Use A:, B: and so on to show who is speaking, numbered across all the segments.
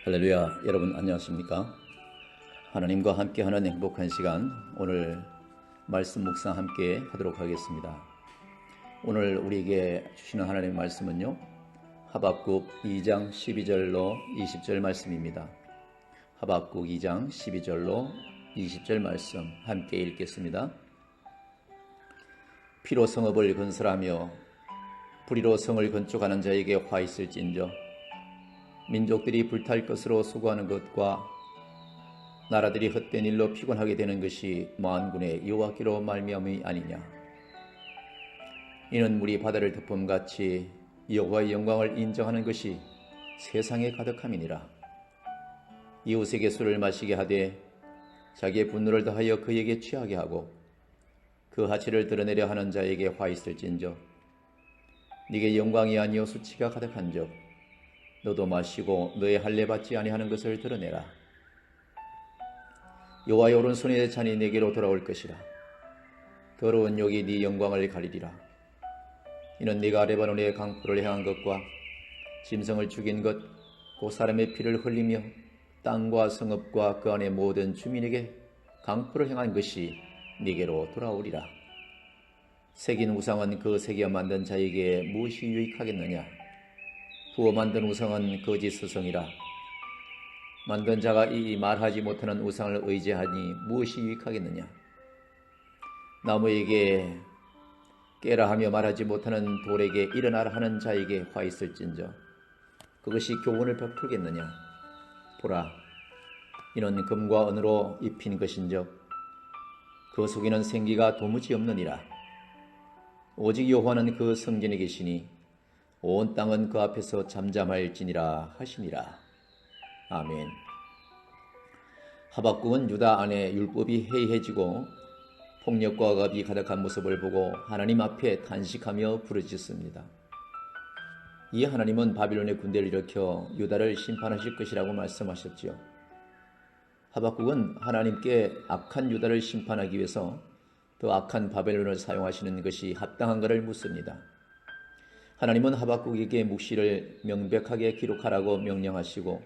A: 할렐루야, 여러분 안녕하십니까? 하나님과 함께하는 행복한 시간, 오늘 말씀 묵상 함께 하도록 하겠습니다. 오늘 우리에게 주시는 하나님의 말씀은요, 하박국 2장 12절로 20절 말씀입니다. 하박국 2장 12절로 20절 말씀 함께 읽겠습니다. 피로 성읍을 건설하며 불의로 성을 건축하는 자에게 화 있을진저, 민족들이 불탈 것으로 수고하는 것과 나라들이 헛된 일로 피곤하게 되는 것이 만군의 여호와께로 말미암이 아니냐. 이는 물이 바다를 덮음같이 여호와의 영광을 인정하는 것이 세상에 가득함이니라. 이웃에게 술을 마시게 하되 자기의 분노를 더하여 그에게 취하게 하고 그 하체를 드러내려 하는 자에게 화 있을진저, 네게 영광이 아니요 수치가 가득한즉 너도 마시고 너의 할례 받지 아니하는 것을 드러내라. 여호와의 오른손의 잔이 네게로 돌아올 것이라. 더러운 욕이 네 영광을 가리리라. 이는 네가 레바논의 강포를 향한 것과 짐승을 죽인 것, 그 사람의 피를 흘리며 땅과 성읍과 그 안의 모든 주민에게 강포를 향한 것이 네게로 돌아오리라. 새긴 우상은 그 새겨 만든 자에게 무엇이 유익하겠느냐. 부어 만든 우상은 거짓 스승이라. 만든 자가 이 말하지 못하는 우상을 의지하니 무엇이 유익하겠느냐. 나무에게 깨라 하며 말하지 못하는 돌에게 일어나라 하는 자에게 화 있을진저, 그것이 교훈을 베풀겠느냐. 보라, 이는 금과 은으로 입힌 것인즉 그 속에는 생기가 도무지 없느니라. 오직 여호와는 그 성전에 계시니 온 땅은 그 앞에서 잠잠할지니라 하시니라. 아멘. 하박국은 유다 안에 율법이 해이해지고 폭력과 억압이 가득한 모습을 보고 하나님 앞에 탄식하며 부르짖습니다. 이 하나님은 바빌론의 군대를 일으켜 유다를 심판하실 것이라고 말씀하셨지요. 하박국은 하나님께 악한 유다를 심판하기 위해서 더 악한 바벨론을 사용하시는 것이 합당한가를 묻습니다. 하나님은 하박국에게 묵시를 명백하게 기록하라고 명령하시고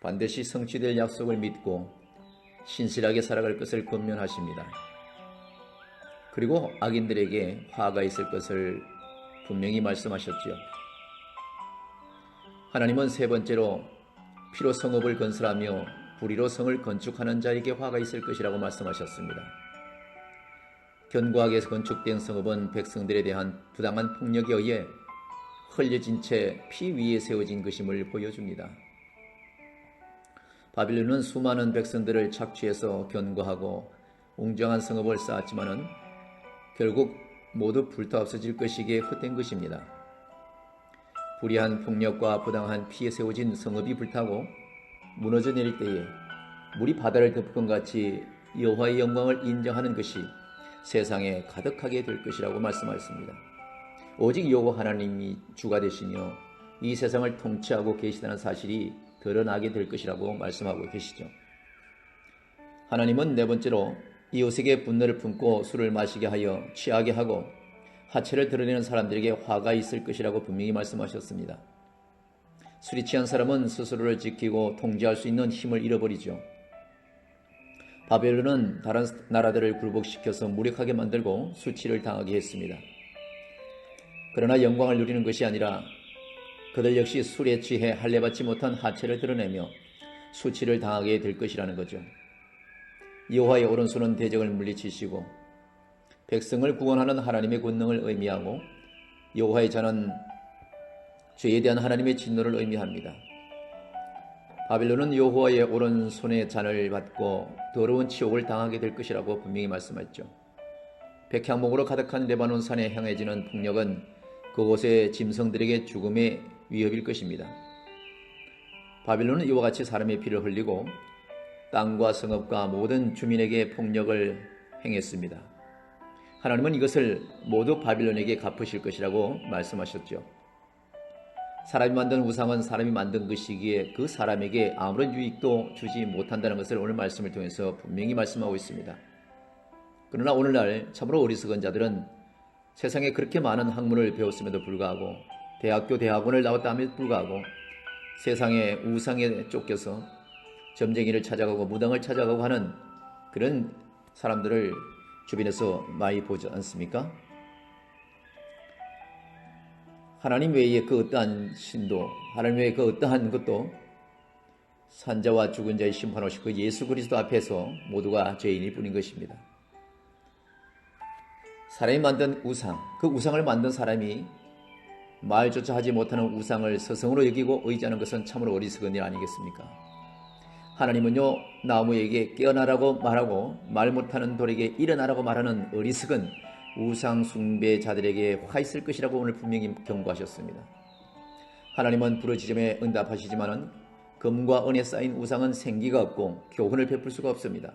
A: 반드시 성취될 약속을 믿고 신실하게 살아갈 것을 권면하십니다. 그리고 악인들에게 화가 있을 것을 분명히 말씀하셨지요. 하나님은 세 번째로 피로 성읍을 건설하며 불의로 성을 건축하는 자에게 화가 있을 것이라고 말씀하셨습니다. 견고하게 건축된 성읍은 백성들에 대한 부당한 폭력에 의해 흘려진 채 피 위에 세워진 것임을 보여줍니다. 바빌론은 수많은 백성들을 착취해서 견고하고 웅장한 성읍을 쌓았지만은 결국 모두 불타 없어질 것이기에 헛된 것입니다. 불의한 폭력과 부당한 피에 세워진 성읍이 불타고 무너져 내릴 때에 물이 바다를 덮은 같이 여호와의 영광을 인정하는 것이 세상에 가득하게 될 것이라고 말씀하셨습니다. 오직 여호와 하나님이 주가 되시며 이 세상을 통치하고 계시다는 사실이 드러나게 될 것이라고 말씀하고 계시죠. 하나님은 네 번째로 이웃에게 분노를 품고 술을 마시게 하여 취하게 하고 하체를 드러내는 사람들에게 화가 있을 것이라고 분명히 말씀하셨습니다. 술이 취한 사람은 스스로를 지키고 통제할 수 있는 힘을 잃어버리죠. 바벨론은 다른 나라들을 굴복시켜서 무력하게 만들고 수치를 당하게 했습니다. 그러나 영광을 누리는 것이 아니라 그들 역시 술에 취해 할례받지 못한 하체를 드러내며 수치를 당하게 될 것이라는 거죠. 여호와의 오른손은 대적을 물리치시고 백성을 구원하는 하나님의 권능을 의미하고 여호와의 잔은 죄에 대한 하나님의 진노를 의미합니다. 바빌론은 여호와의 오른손의 잔을 받고 더러운 치욕을 당하게 될 것이라고 분명히 말씀했죠. 백향목으로 가득한 레바논 산에 향해지는 폭력은 그곳의 짐승들에게 죽음의 위협일 것입니다. 바빌론은 이와 같이 사람의 피를 흘리고 땅과 성읍과 모든 주민에게 폭력을 행했습니다. 하나님은 이것을 모두 바빌론에게 갚으실 것이라고 말씀하셨죠. 사람이 만든 우상은 사람이 만든 것이기에 그 사람에게 아무런 유익도 주지 못한다는 것을 오늘 말씀을 통해서 분명히 말씀하고 있습니다. 그러나 오늘날 참으로 어리석은 자들은 세상에 그렇게 많은 학문을 배웠음에도 불구하고 대학교 대학원을 나왔다함에도 불구하고 세상의 우상에 쫓겨서 점쟁이를 찾아가고 무당을 찾아가고 하는 그런 사람들을 주변에서 많이 보지 않습니까? 하나님 외에 그 어떠한 신도, 하나님 외에 그 어떠한 것도 산자와 죽은 자의 심판하시고 그 예수 그리스도 앞에서 모두가 죄인일 뿐인 것입니다. 사람이 만든 우상, 그 우상을 만든 사람이 말조차 하지 못하는 우상을 스승으로 여기고 의지하는 것은 참으로 어리석은 일 아니겠습니까? 하나님은요, 나무에게 깨어나라고 말하고 말 못하는 돌에게 일어나라고 말하는 어리석은 우상 숭배자들에게 화 있을 것이라고 오늘 분명히 경고하셨습니다. 하나님은 부르짖음에 응답하시지만은 금과 은에 쌓인 우상은 생기가 없고 교훈을 베풀 수가 없습니다.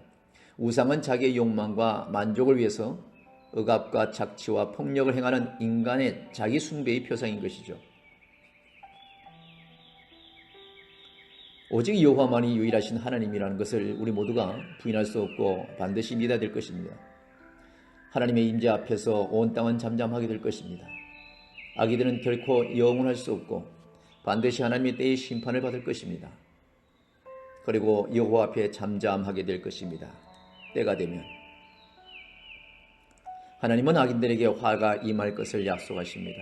A: 우상은 자기의 욕망과 만족을 위해서 억압과 착취와 폭력을 행하는 인간의 자기 숭배의 표상인 것이죠. 오직 여호와만이 유일하신 하나님이라는 것을 우리 모두가 부인할 수 없고 반드시 믿어야 될 것입니다. 하나님의 임재 앞에서 온 땅은 잠잠하게 될 것입니다. 악이들은 결코 영원할 수 없고 반드시 하나님의 때의 심판을 받을 것입니다. 그리고 여호와 앞에 잠잠하게 될 것입니다. 때가 되면 하나님은 악인들에게 화가 임할 것을 약속하십니다.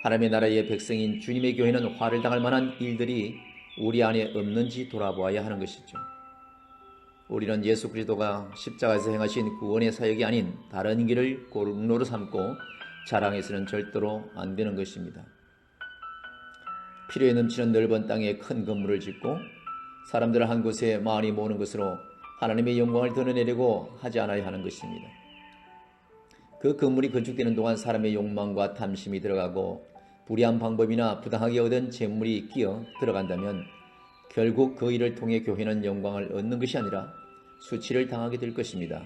A: 하나님의 나라의 백성인 주님의 교회는 화를 당할 만한 일들이 우리 안에 없는지 돌아보아야 하는 것이죠. 우리는 예수 그리스도가 십자가에서 행하신 구원의 사역이 아닌 다른 길을 공로로 삼고 자랑해서는 절대로 안 되는 것입니다. 필요에 넘치는 넓은 땅에 큰 건물을 짓고 사람들을 한 곳에 많이 모으는 것으로 하나님의 영광을 드러내려고 하지 않아야 하는 것입니다. 그 건물이 건축되는 동안 사람의 욕망과 탐심이 들어가고 불의한 방법이나 부당하게 얻은 재물이 끼어 들어간다면 결국 그 일을 통해 교회는 영광을 얻는 것이 아니라 수치를 당하게 될 것입니다.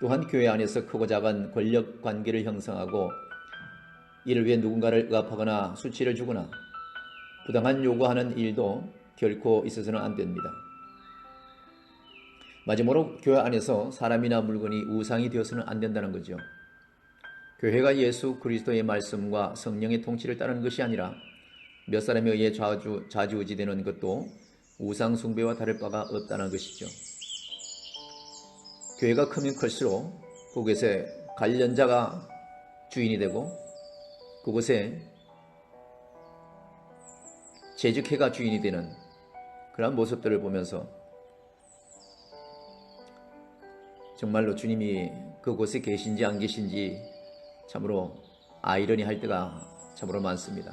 A: 또한 교회 안에서 크고 작은 권력 관계를 형성하고 이를 위해 누군가를 억압하거나 수치를 주거나 부당한 요구하는 일도 결코 있어서는 안 됩니다. 마지막으로 교회 안에서 사람이나 물건이 우상이 되어서는 안 된다는 거죠. 교회가 예수 그리스도의 말씀과 성령의 통치를 따르는 것이 아니라 몇 사람에 의해 좌지우지되는 것도 우상 숭배와 다를 바가 없다는 것이죠. 교회가 크면 클수록 그곳에 관련자가 주인이 되고 그곳에 재직회가 주인이 되는 그런 모습들을 보면서 정말로 주님이 그곳에 계신지 안 계신지 참으로 아이러니할 때가 참으로 많습니다.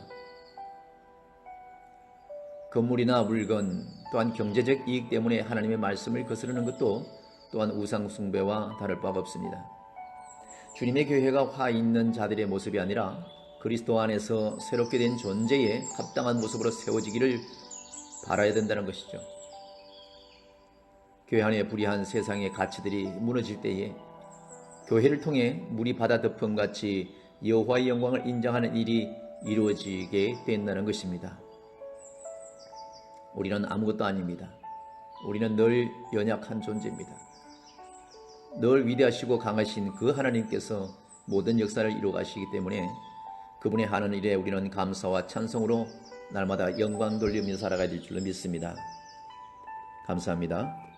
A: 건물이나 물건 또한 경제적 이익 때문에 하나님의 말씀을 거스르는 것도 또한 우상 숭배와 다를 바가 없습니다. 주님의 교회가 화 있는 자들의 모습이 아니라 그리스도 안에서 새롭게 된 존재에 합당한 모습으로 세워지기를 바라야 된다는 것이죠. 교회 안에 불의한 세상의 가치들이 무너질 때에 교회를 통해 물이 바다 덮음같이 여호와의 영광을 인정하는 일이 이루어지게 된다는 것입니다. 우리는 아무것도 아닙니다. 우리는 늘 연약한 존재입니다. 늘 위대하시고 강하신 그 하나님께서 모든 역사를 이루어가시기 때문에 그분의 하는 일에 우리는 감사와 찬송으로 날마다 영광 돌리며 살아가야 될 줄로 믿습니다. 감사합니다.